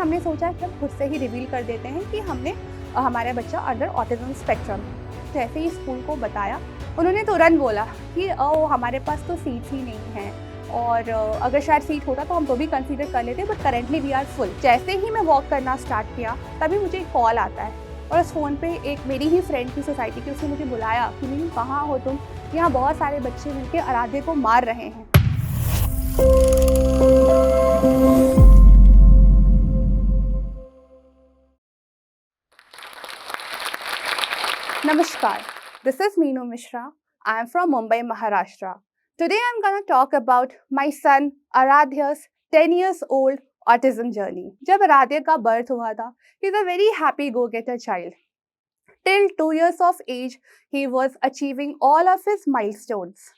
हमने सोचा कि हम खुद से ही रिवील कर देते हैं कि हमारा बच्चा अंडर ऑटिज्म स्पेक्ट्रम। जैसे ही स्कूल को बताया, उन्होंने तुरंत बोला कि हमारे पास तो सीट्स ही नहीं हैं, और अगर शायद सीट होता तो हम तो भी कंसीडर कर लेते, but currently we are full. जैसे ही मैं वॉक करना स्टार्ट किया, तभी मुझे एक कॉल आता है, और उस फ़ोन पे एक मेरी ही फ्रेंड की सोसाइटी की, उसने मुझे बुलाया कि मीनू कहाँ हो तुम, यहाँ बहुत सारे बच्चे मिलके आराध्य को मार रहे हैं। Namaskar, this is Meenu Mishra. I am from Mumbai, Maharashtra. Today I am going to talk about my son Aradhya's 10 years old autism journey. जब आराध्य का बर्थ हुआ था, he is a very happy go-getter child. Till 2 years of age, he was achieving all of his milestones.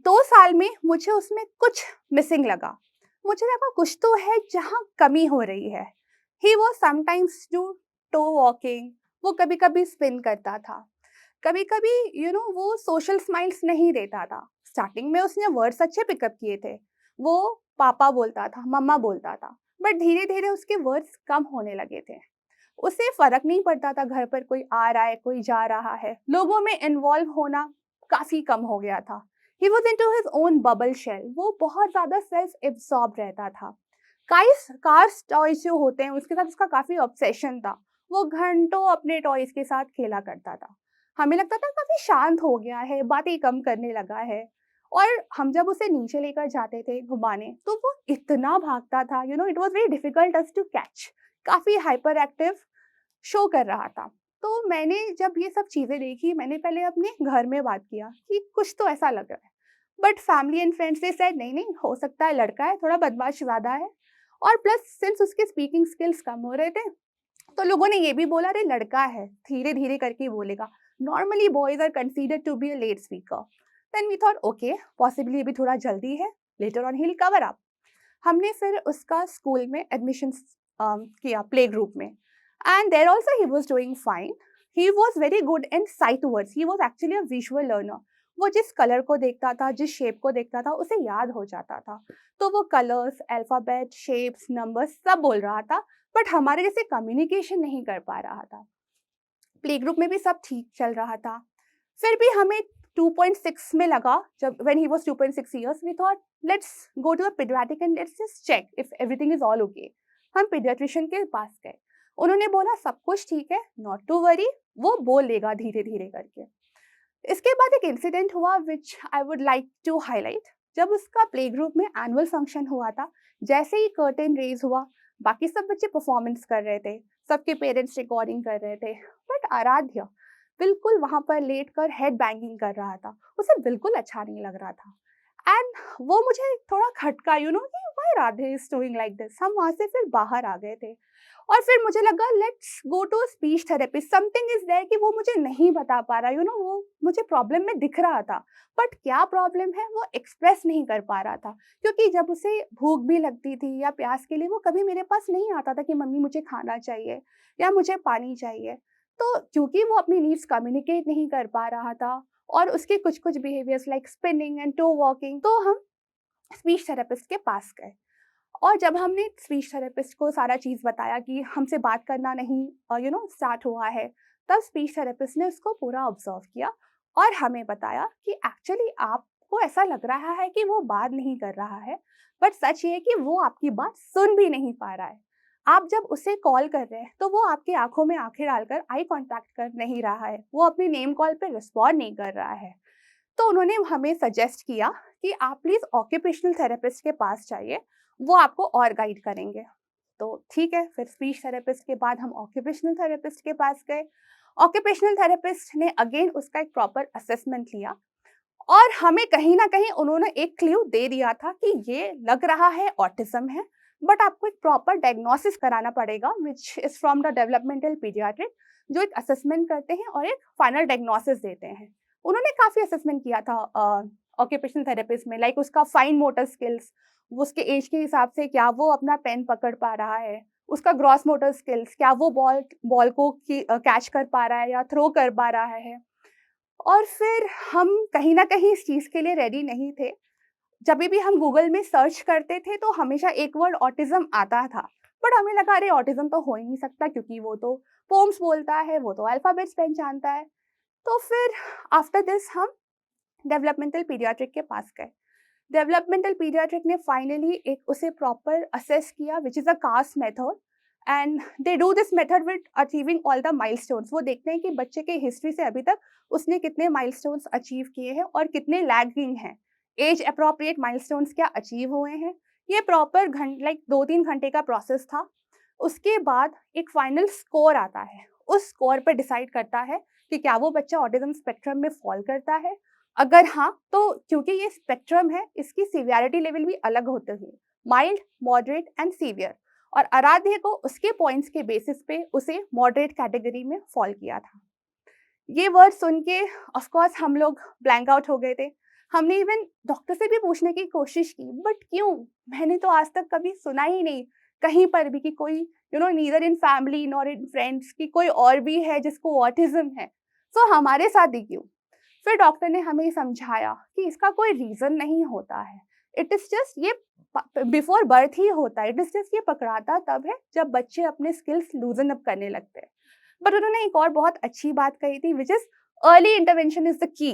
2 साल में मुझे उसमें कुछ मिसिंग लगा. मुझे लगा कुछ तो है जहाँ कमी हो रही है. He was sometimes do toe walking. वो कभी कभी स्पिन करता था, कभी कभी वो सोशल स्माइल्स नहीं देता था. स्टार्टिंग में उसने वर्ड्स अच्छे पिकअप किए थे, वो पापा बोलता था, मम्मा बोलता था, बट धीरे धीरे उसके वर्ड्स कम होने लगे थे. उसे फर्क नहीं पड़ता था घर पर कोई आ रहा है, कोई जा रहा है. लोगों में इन्वॉल्व होना काफी कम हो गया था. He was into his own bubble shell. वो बहुत ज्यादा सेल्फ एब्सॉर्ब रहता था. कार्स टॉयज जो होते हैं उसके साथ उसका काफी ऑब्सेशन था. वो घंटों अपने टॉयज के साथ खेला करता था. हमें लगता था काफी शांत हो गया है, बातें कम करने लगा है. और हम जब उसे नीचे लेकर जाते थे घुमाने, तो वो इतना भागता था, it was very difficult us to catch. काफी हाइपर एक्टिव शो कर रहा था. तो मैंने जब ये सब चीजें देखी, मैंने पहले अपने घर में बात किया कि कुछ तो ऐसा लग रहा है. बट फैमिली एंड फ्रेंड्स से सेड नहीं नहीं, हो सकता है लड़का है, थोड़ा बदमाश ज्यादा है. और प्लस सिंस उसके स्पीकिंग स्किल्स कम हो रहे थे, तो लोगों ने ये भी बोला अरे लड़का है, धीरे धीरे करके बोलेगा. Normally boys are considered to be a late speaker. Then we thought okay, possibly अभी थोड़ा जल्दी है, later on he will cover up. हमने फिर उसका स्कूल में एडमिशन किया, प्ले ग्रुप में. And there also he was doing fine. He was very good in sight words. He was actually a visual learner. वो जिस कलर को देखता था, जिस शेप को देखता था, उसे याद हो जाता था. तो वो कलर्स, अल्फाबेट, शेप्स, नंबर्स सब बोल रहा था, बट हमारे जैसे कम्युनिकेशन नहीं कर पा रहा था. प्ले ग्रुप में भी सब ठीक चल रहा था. फिर भी हमें 2.6 में लगा, जब when he was 2.6 years, we thought let's go to a pediatric and let's just check if everything is all okay. हम pediatrician के पास गए. उन्होंने बोला सब कुछ ठीक है, not to worry, वो बोल लेगा धीरे धीरे करके. इसके बाद एक इंसिडेंट हुआ which I would like to highlight. जब उसका प्ले ग्रुप में एनुअल फंक्शन हुआ था, जैसे ही कर्टेन रेज हुआ, बाकी सब बच्चे परफॉर्मेंस कर रहे थे, सबके पेरेंट्स रिकॉर्डिंग कर रहे थे, बट आराध्य बिल्कुल वहां पर लेट कर हेड बैंगिंग कर रहा था. उसे बिल्कुल अच्छा नहीं लग रहा था. एंड वो मुझे थोड़ा खटका, कि why Radhe is doing like this. हम वहां से फिर बाहर आ गए थे, और फिर मुझे लगा let's go to speech therapist. Something is there कि वो मुझे नहीं बता पा रहा, वो मुझे प्रॉब्लम में दिख रहा था, बट क्या प्रॉब्लम है वो एक्सप्रेस नहीं कर पा रहा था. क्योंकि जब उसे भूख भी लगती थी या प्यास के लिए, वो कभी मेरे पास नहीं आता था कि मम्मी मुझे खाना चाहिए या मुझे पानी चाहिए. तो क्योंकि वो अपनी नीड्स कम्युनिकेट नहीं कर पा रहा था, और उसके कुछ कुछ behaviours like spinning and toe walking, तो हम स्पीच थेरेपिस्ट के पास गए. और जब हमने स्पीच थेरेपिस्ट को सारा चीज़ बताया कि हमसे बात करना नहीं स्टार्ट हुआ है, तब स्पीच थेरेपिस्ट ने उसको पूरा ऑब्जर्व किया और हमें बताया कि एक्चुअली आपको ऐसा लग रहा है कि वो बात नहीं कर रहा है, बट सच ये है कि वो आपकी बात सुन भी नहीं पा रहा है. आप जब उसे कॉल कर रहे हैं तो वो आपकी आंखों में आंखें डालकर आई कांटेक्ट कर नहीं रहा है, वो अपनी नेम कॉल पे रिस्पॉन्ड नहीं कर रहा है. तो उन्होंने हमें सजेस्ट किया कि आप प्लीज़ ऑक्यूपेशनल थेरेपिस्ट के पास जाइए, वो आपको और गाइड करेंगे. तो ठीक है, फिर स्पीच थेरेपिस्ट के बाद हम ऑक्यूपेशनल थेरेपिस्ट के पास गए. ऑक्यूपेशनल थेरेपिस्ट ने अगेन उसका एक प्रॉपर असेसमेंट लिया, और हमें कहीं ना कहीं उन्होंने एक क्लू दे दिया था कि ये लग रहा है ऑटिज्म है, बट आपको एक प्रॉपर डायग्नोसिस कराना पड़ेगा which is from the developmental paediatric, जो एक असेसमेंट करते हैं और एक फाइनल डायग्नोसिस देते हैं. उन्होंने काफ़ी असेसमेंट किया था ऑक्यूपेशनल थेरेपिस्ट में, लाइक उसका फाइन मोटर स्किल्स, उसके एज के हिसाब से क्या वो अपना पेन पकड़ पा रहा है, उसका ग्रॉस मोटर स्किल्स, क्या वो बॉल को कैच कर पा रहा है या थ्रो कर पा रहा है. और फिर हम कहीं ना कहीं इस चीज़ के लिए रेडी नहीं थे. जब भी हम गूगल में सर्च करते थे तो हमेशा एक वर्ड ऑटिज्म आता था, बट हमें लगा अरे ऑटिज्म तो हो ही नहीं सकता क्योंकि वो तो पोम्स बोलता है, वो तो अल्फ़ाबेट्स पहचानता है। तो फिर आफ्टर दिस हम डेवलपमेंटल पीडियाट्रिक के पास गए। डेवलपमेंटल पीडियाट्रिक ने फाइनली एक उसे प्रॉपर असेस किया which is a cost method and they do this method with achieving all the milestones. वो देखते हैं कि बच्चे के हिस्ट्री से अभी तक उसने कितने माइलस्टोन्स अचीव किए हैं और कितने लैगिंग हैं, एज अप्रोप्रिएट माइलस्टोन्स क्या अचीव हुए हैं। ये प्रॉपर 2-3 घंटे का प्रोसेस था। उसके बाद एक फाइनल स्कोर आता है। उस स्कोर पर डिसाइड करता है कि क्या वो बच्चा ऑटिज्म स्पेक्ट्रम में फॉल करता है। अगर हाँ, तो क्योंकि ये स्पेक्ट्रम है, इसकी सिवियरिटी लेवल भी अलग होते हैं, माइल्ड, मॉडरेट एंड सीवियर। और आराध्य को उसके पॉइंट्स के बेसिस पे उसे मॉडरेट कैटेगरी में फॉल किया था। ये वर्ड सुन के ऑफ कोर्स हम लोग ब्लैंक आउट हो गए थे। हमने इवन डॉक्टर से भी पूछने की कोशिश की, बट क्यों? मैंने तो आज तक कभी सुना ही नहीं कहीं पर भी कि कोई neither in family nor in friends कि कोई और भी है जिसको ऑटिज्म है। सो हमारे साथ ही क्यों? फिर डॉक्टर ने हमें समझाया कि इसका कोई रीज़न नहीं होता है। इट इज़ जस्ट ये बिफोर बर्थ ही होता है। इट इज़ जस्ट ये पकड़ाता तब है जब बच्चे अपने स्किल्स लूज़न अप करने लगते हैं। बट उन्होंने एक और बहुत अच्छी बात कही थी which is early intervention is the की।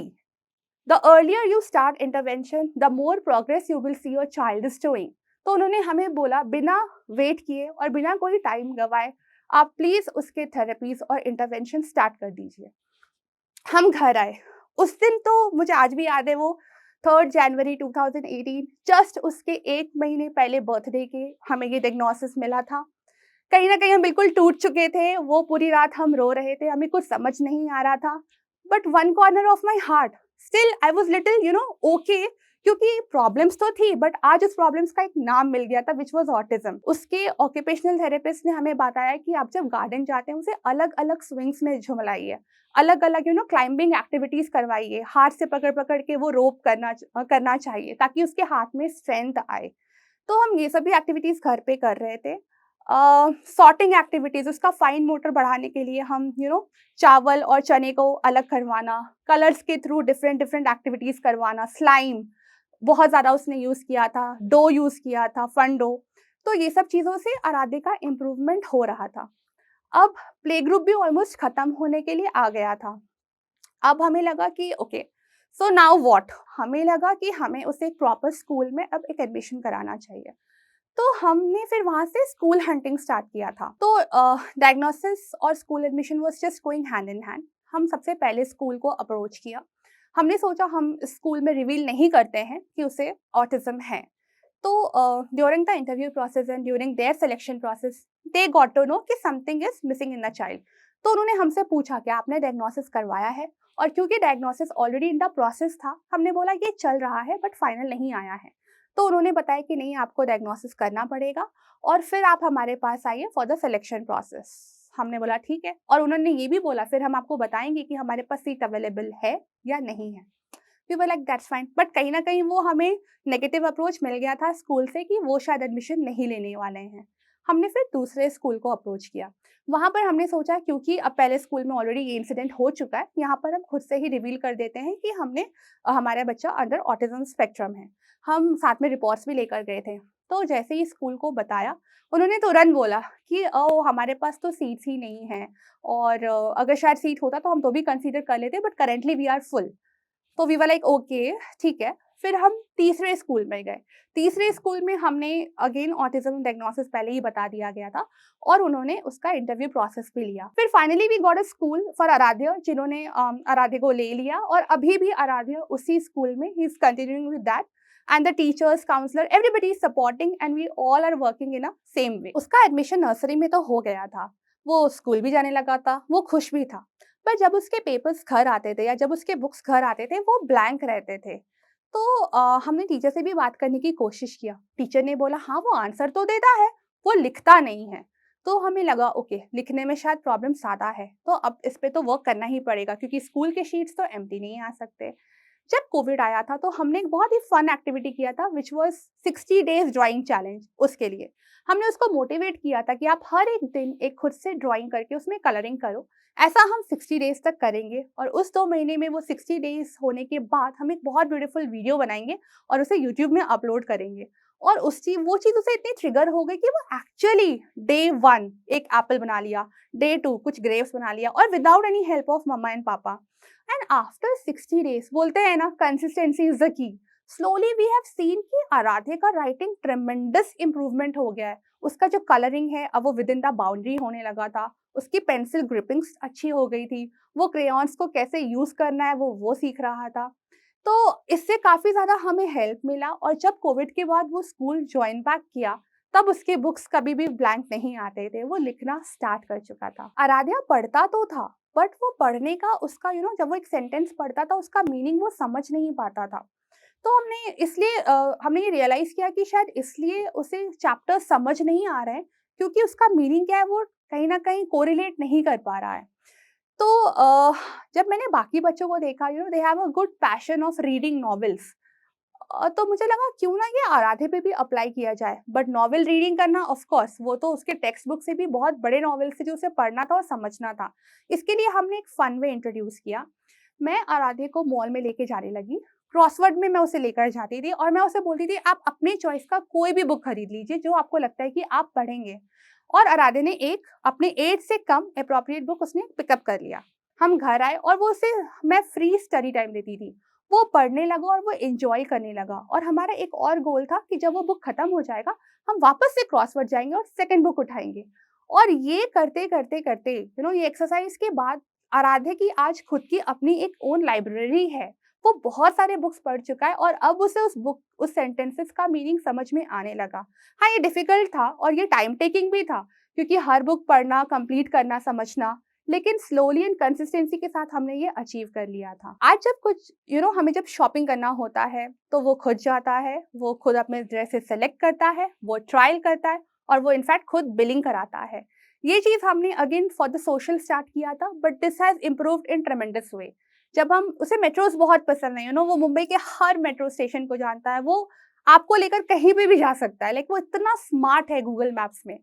The earlier you start intervention the more progress you will see your child is doing. तो उन्होंने हमें बोला बिना वेट किए और बिना कोई टाइम गवाए आप प्लीज़ उसके थेरेपीज और इंटरवेंशन स्टार्ट कर दीजिए। हम घर आए। उस दिन तो मुझे आज भी याद है, वो 3 जनवरी 2018, जस्ट उसके 1 महीने पहले बर्थडे के हमें ये डायग्नोसिस मिला था। कहीं न कहीं हम बिल्कुल टूट चुके थे, वो पूरी रात हम रो रहे थे, हमें कुछ समझ नहीं आ रहा था। But one corner of my heart still I was little okay, क्योंकि प्रॉब्लम्स तो थी बट आज उस प्रॉब्लम्स का एक नाम मिल गया था व्हिच वाज़ ऑटिज्म। उसके ऑक्यूपेशनल थेरेपिस्ट ने हमें बताया कि आप जब गार्डन जाते हैं उसे अलग-अलग स्विंग्स में झुलाइए, अलग-अलग क्लाइंबिंग एक्टिविटीज़ करवाइए, हाथ से पकड़-पकड़ के वो रोप करना चाहिए ताकि उसके हाथ में स्ट्रेंथ आए। तो हम ये सभी एक्टिविटीज़ घर पे कर रहे थे। सॉर्टिंग एक्टिविटीज़, उसका फाइन मोटर बढ़ाने के लिए हम चावल और चने को अलग करवाना, कलर्स के थ्रू डिफरेंट डिफरेंट एक्टिविटीज़ करवाना, स्लाइम बहुत ज़्यादा उसने यूज़ किया था, डो यूज़ किया था, फन डो। तो ये सब चीज़ों से आराध्य का इम्प्रूवमेंट हो रहा था। अब प्ले ग्रुप भी ऑलमोस्ट खत्म होने के लिए आ गया था। अब हमें लगा कि ओके, सो नाउ व्हाट? हमें लगा कि हमें उसे एक प्रॉपर स्कूल में अब एक एडमिशन कराना चाहिए। तो हमने फिर वहाँ से स्कूल हंटिंग स्टार्ट किया था। तो डायग्नोसिस और school admission was just going hand in hand. हम सबसे पहले स्कूल को अप्रोच किया। हमने सोचा हम स्कूल में रिवील नहीं करते हैं कि उसे ऑटिज़्म है। तो during the interview process and during their selection process they got to know कि something is missing in the child. तो उन्होंने हमसे पूछा कि आपने डायग्नोसिस करवाया है, और क्योंकि diagnosis already in the process था, हमने बोला ये चल रहा है बट फाइनल नहीं आया है। तो उन्होंने बताया कि नहीं, आपको डायग्नोसिस करना पड़ेगा और फिर आप हमारे पास आइए फॉर द सिलेक्शन प्रोसेस। हमने बोला ठीक है, और उन्होंने ये भी बोला फिर हम आपको बताएंगे कि हमारे पास सीट अवेलेबल है या नहीं है। We were like that's fine, but कहीं ना कहीं वो हमें नेगेटिव अप्रोच मिल गया था स्कूल से कि वो शायद एडमिशन नहीं लेने वाले हैं। हमने फिर दूसरे स्कूल को अप्रोच किया। वहाँ पर हमने सोचा क्योंकि अब पहले स्कूल में ऑलरेडी ये इंसिडेंट हो चुका है, यहाँ पर हम खुद से ही रिवील कर देते हैं कि हमारा बच्चा अंडर ऑटिज्म स्पेक्ट्रम है। हम साथ में रिपोर्ट्स भी लेकर गए थे। तो जैसे ही स्कूल को बताया, उन्होंने तुरंत बोला कि ओ हमारे पास तो सीट्स ही नहीं है, और अगर शायद सीट होता तो हम तो भी कंसीडर कर लेते, but currently we are full. तो वी वर लाइक ओके, ठीक है। फिर हम तीसरे स्कूल में गए। तीसरे स्कूल में हमने अगेन ऑटिज्म डायग्नोसिस पहले ही बता दिया गया था, और उन्होंने उसका इंटरव्यू प्रोसेस भी लिया। फिर finally we got a school for Aaradhya, जिन्होंने आराध्य को ले लिया, और अभी भी आराध्य उसी स्कूल में he is continuing with that, and the teachers, counsellor, everybody is supporting and we all are working in a same way. उसका एडमिशन नर्सरी में तो हो गया था, वो स्कूल भी जाने लगा था, वो खुश भी था। पर जब उसके पेपर्स घर आते थे या जब उसके बुक्स घर आते थे, वो ब्लैंक रहते थे। तो हमने टीचर से भी बात करने की कोशिश किया। टीचर ने बोला हाँ, वो आंसर तो देता है, वो लिखता नहीं है। तो हमें लगा ओके, लिखने में शायद प्रॉब्लम ज़्यादा है, तो अब इस पे तो वर्क करना ही पड़ेगा क्योंकि स्कूल के शीट्स तो एम्प्टी नहीं आ सकते। जब कोविड आया था तो हमने एक बहुत ही फन एक्टिविटी किया था which was 60 days drawing challenge. उसके लिए हमने उसको मोटिवेट किया था कि आप हर एक दिन एक खुद से ड्राइंग करके उसमें कलरिंग करो। ऐसा हम 60 डेज तक करेंगे, और उस 2 महीने में वो 60 डेज होने के बाद हम एक बहुत ब्यूटीफुल वीडियो बनाएंगे और उसे यूट्यूब में अपलोड करेंगे। और वो चीज़ उसे इतनी ट्रिगर हो गई कि वो एक्चुअली डे 1 एक एप्पल बना लिया, डे 2 कुछ ग्रेप्स बना लिया और without any help of mamma and papa. And after 60 days बोलते हैं ना consistency is the key. Slowly we have seen कि आराध्या का राइटिंग ट्रेमेंडस इम्प्रूवमेंट हो गया है। उसका जो कलरिंग है अब वो विद इन द बाउंड्री होने लगा था। उसकी पेंसिल ग्रिपिंग्स अच्छी हो गई थी। वो क्रेयॉन्स को कैसे यूज़ करना है वो सीख रहा था। तो इससे काफ़ी ज़्यादा हमें हेल्प मिला और जब कोविड के बाद वो स्कूल जॉइन बैक किया, तब उसके बुक्स कभी भी ब्लैंक नहीं आते थे, वो लिखना स्टार्ट कर चुका था। आराध्या पढ़ता तो था, बट वो पढ़ने का उसका जब वो एक सेंटेंस पढ़ता था, उसका मीनिंग वो समझ नहीं पाता था। तो हमने ये रियलाइज़ किया कि शायद इसलिए उसे चैप्टर्स समझ नहीं आ रहे हैं, क्योंकि उसका मीनिंग क्या है, वो कहीं न कहीं कोरिलेट नहीं कर पा रहा है। तो जब मैंने बाकी बच्चों को देखा they have a good passion of reading novels, तो मुझे लगा क्यों ना ये आराधे पे भी अप्लाई किया जाए। बट नॉवेल रीडिंग करना ऑफ कोर्स वो तो उसके टेक्स्ट बुक से भी बहुत बड़े नॉवेल से जो उसे पढ़ना था और समझना था। इसके लिए हमने एक फन वे इंट्रोड्यूस किया। मैं आराध्य को मॉल में लेके जाने लगी। क्रॉसवर्ड में मैं उसे लेकर जाती थी और मैं उसे बोलती थी आप अपने चॉइस का कोई भी बुक खरीद लीजिए जो आपको लगता है कि आप पढ़ेंगे। और आराध्य ने एक अपने एज से कम अप्रोप्रिएट बुक उसने पिकअप कर लिया। हम घर आए और वो उसे मैं फ्री स्टडी टाइम देती थी। वो पढ़ने लगा और वो एंजॉय करने लगा और हमारा एक और गोल था कि जब वो बुक खत्म हो जाएगा हम वापस से क्रॉसवर्ड जाएंगे और सेकंड बुक उठाएंगे। और ये करते करते करते ये एक्सरसाइज के बाद आराध्य की आज खुद की अपनी एक ओन लाइब्रेरी है। वो बहुत सारे बुक्स पढ़ चुका है और अब उसे उस सेंटेंसेस का मीनिंग समझ में आने लगा। हाँ, ये डिफिकल्ट था और ये टाइम टेकिंग भी था, क्योंकि हर बुक पढ़ना, कंप्लीट करना, समझना, लेकिन स्लोली एंड कंसिस्टेंसी के साथ हमने ये अचीव कर लिया था। आज जब कुछ हमें जब शॉपिंग करना होता है, तो वो खुद जाता है, वो खुद अपने ड्रेसेस सेलेक्ट करता है, वो ट्रायल करता है और वो इनफैक्ट खुद बिलिंग कराता है। ये चीज़ हमने again for the social start किया था, but this has improved in tremendous way. जब हम उसे मेट्रोज़ बहुत पसंद है, वो मुंबई के हर मेट्रो स्टेशन को जानता है, वो आपको लेकर कहीं पे भी जा सकता है, लाइक वो इतना स्मार्ट है गूगल मैप्स में।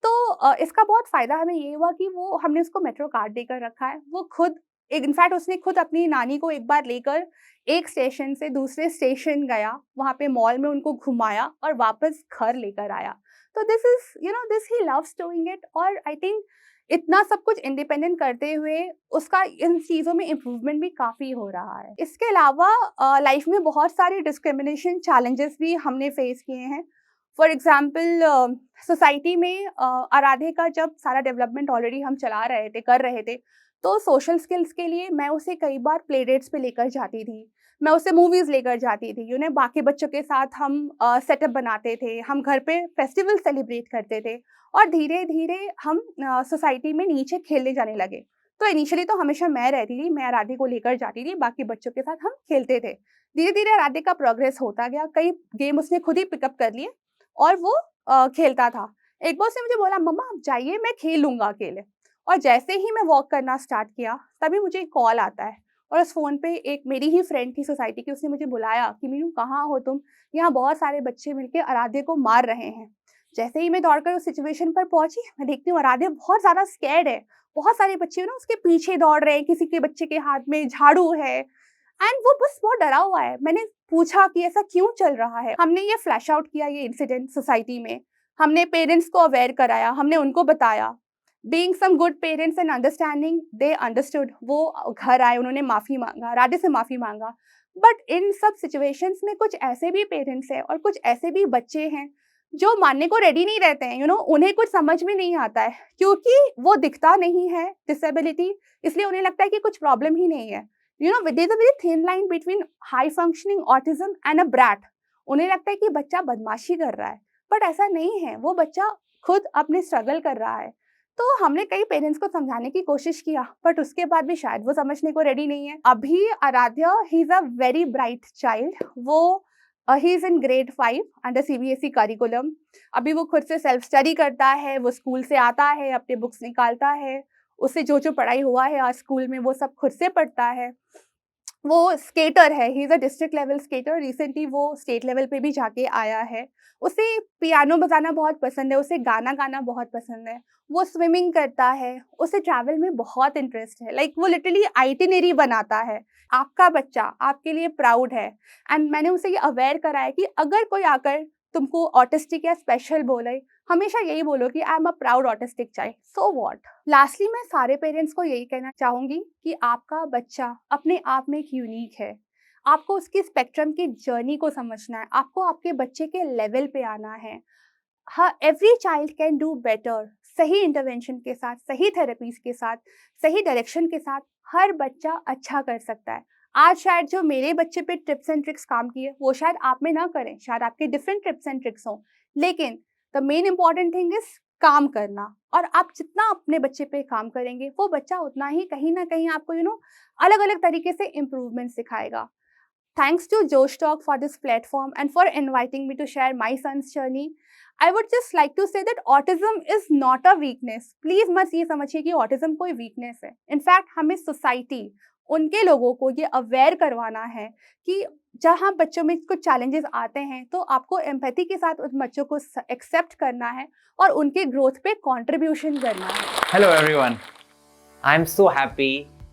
तो इसका बहुत फ़ायदा हमें ये हुआ कि वो हमने उसको मेट्रो कार्ड देकर रखा है। वो खुद इनफैक्ट उसने खुद अपनी नानी को एक बार लेकर एक स्टेशन से दूसरे स्टेशन गया, वहाँ पे मॉल में उनको घुमाया और वापस घर लेकर आया। तो this is this he loves doing it और आई थिंक इतना सब कुछ इंडिपेंडेंट करते हुए उसका इन चीज़ों में इम्प्रूवमेंट भी काफ़ी हो रहा है। इसके अलावा लाइफ में बहुत सारे डिस्क्रिमिनेशन चैलेंजेस भी हमने फेस किए हैं। फॉर एग्ज़ाम्पल सोसाइटी में आराधे का जब सारा डेवलपमेंट ऑलरेडी हम चला रहे थे, कर रहे थे, तो सोशल स्किल्स के लिए मैं उसे कई बार प्ले डेट्स पे लेकर जाती थी। मैं उसे मूवीज़ लेकर जाती थी, बाकी बच्चों के साथ हम सेटअप बनाते थे, हम घर पे फेस्टिवल सेलिब्रेट करते थे और धीरे-धीरे हम सोसाइटी में नीचे खेलने जाने लगे। तो इनिशियली तो हमेशा मैं रहती थी, मैं आराध्या को लेकर जाती थी, बाकी बच्चों के साथ हम खेलते थे। धीरे-धीरे आराध्या का प्रोग्रेस होता गया, कई गेम उसने खुद ही पिकअप कर लिए और वो खेलता था। एक बार उसने मुझे बोला, "मम्मा आप जाइए, मैं खेल लूँगा अकेले।" और जैसे ही मैं वॉक करना स्टार्ट किया, तभी मुझे एक कॉल आता है और उस फ़ोन पे एक मेरी ही फ्रेंड थी सोसाइटी की, उसने मुझे बुलाया कि मीनू कहाँ हो तुम? यहाँ बहुत सारे बच्चे मिलके आराध्या को मार रहे हैं। जैसे ही मैं दौड़कर उस सिचुएशन पर पहुँची, मैं देखती हूँ आराध्या बहुत ज़्यादा स्कैर्ड है। बहुत सारे बच्चे उसके पीछे दौड़ रहे हैं, किसी के बच्चे के हाथ में झाड़ू है एंड वो बस बहुत डरा हुआ है। मैंने पूछा कि ऐसा क्यों चल रहा है? हमने ये फ्लैश आउट किया ये इंसिडेंट सोसाइटी में। हमने पेरेंट्स को अवेयर कराया, हमने उनको बताया। Being some good parents and understanding they understood. वो घर आए, उन्होंने माफ़ी माँगा, राधे से माफ़ी माँगा। बट इन सब सिचुएशंस में कुछ ऐसे भी पेरेंट्स हैं और कुछ ऐसे भी बच्चे हैं जो मानने को रेडी नहीं रहते हैं। उन्हें कुछ समझ में नहीं आता है क्योंकि वो दिखता नहीं है डिसेबिलिटी, इसलिए उन्हें लगता है कि कुछ प्रॉब्लम ही नहीं है। There is a very thin line between high functioning autism and a brat. उन्हें लगता है कि बच्चा बदमाशी कर रहा है, बट ऐसा नहीं है। वो बच्चा खुद अपने स्ट्रगल कर रहा है। तो हमने कई पेरेंट्स को समझाने की कोशिश किया, बट उसके बाद भी शायद वो समझने को रेडी नहीं है। अभी आराध्या ही is a very bright child. वो ही is in grade 5 under CBSE curriculum. अभी वो खुद से सेल्फ स्टडी करता है, वो स्कूल से आता है, अपने बुक्स निकालता है, उससे जो पढ़ाई हुआ है आज स्कूल में वो सब खुद से पढ़ता है। वो स्केटर है, he is a district level skater. Recently वो स्टेट लेवल पे भी जाके आया है। उसे पियानो बजाना बहुत पसंद है, उसे गाना गाना बहुत पसंद है। वो स्विमिंग करता है, उसे ट्रैवल में बहुत इंटरेस्ट है। लाइक वो लिटरली आइटिनरी बनाता है। आपका बच्चा आपके लिए प्राउड है एंड मैंने उसे ये अवेयर कराया कि अगर कोई आकर तुमको ऑटिस्टिक या स्पेशल बोले, हमेशा यही बोलो कि I am a proud autistic child, so what. Lastly मैं सारे पेरेंट्स को यही कहना चाहूँगी कि आपका बच्चा अपने आप में एक यूनिक है। आपको उसकी स्पेक्ट्रम की जर्नी को समझना है, आपको आपके बच्चे के लेवल पे आना है। हाँ, every child can do better. सही इंटरवेंशन के साथ, सही थेरेपीज के साथ, सही डायरेक्शन के साथ हर बच्चा अच्छा कर सकता है। आज शायद जो मेरे बच्चे पे टिप्स एंड ट्रिक्स काम किए वो शायद आप में ना करें, शायद आपके डिफरेंट टिप्स एंड ट्रिक्स हों, लेकिन the main important thing is काम करना। और आप जितना अपने बच्चे पे काम करेंगे वो बच्चा उतना ही कहीं ना कहीं आपको अलग अलग तरीके से इम्प्रूवमेंट सिखाएगा। Thanks to Josh Talk for this platform and for inviting me to share my son's journey. I would just like to say that autism is not a weakness. Please मत ये समझिए कि autism कोई weakness है. In fact, हमें society उनके लोगों को ये aware करवाना है कि जहाँ बच्चों में कुछ challenges आते हैं तो आपको empathy के साथ उन बच्चों को accept करना है और उनके growth पे contribution करना है. Hello everyone. I'm so happy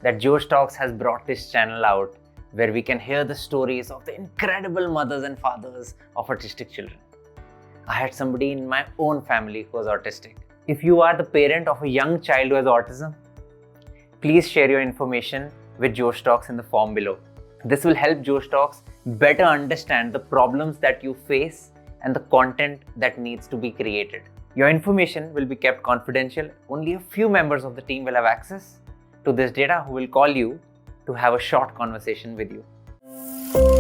that Josh Talks has brought this channel out where we can hear the stories of the incredible mothers and fathers of autistic children. I had somebody in my own family who was autistic. If you are the parent of a young child who has autism, please share your information with Josh Talks in the form below. This will help Josh Talks better understand the problems that you face and the content that needs to be created. Your information will be kept confidential. Only a few members of the team will have access to this data who will call you to have a short conversation with you.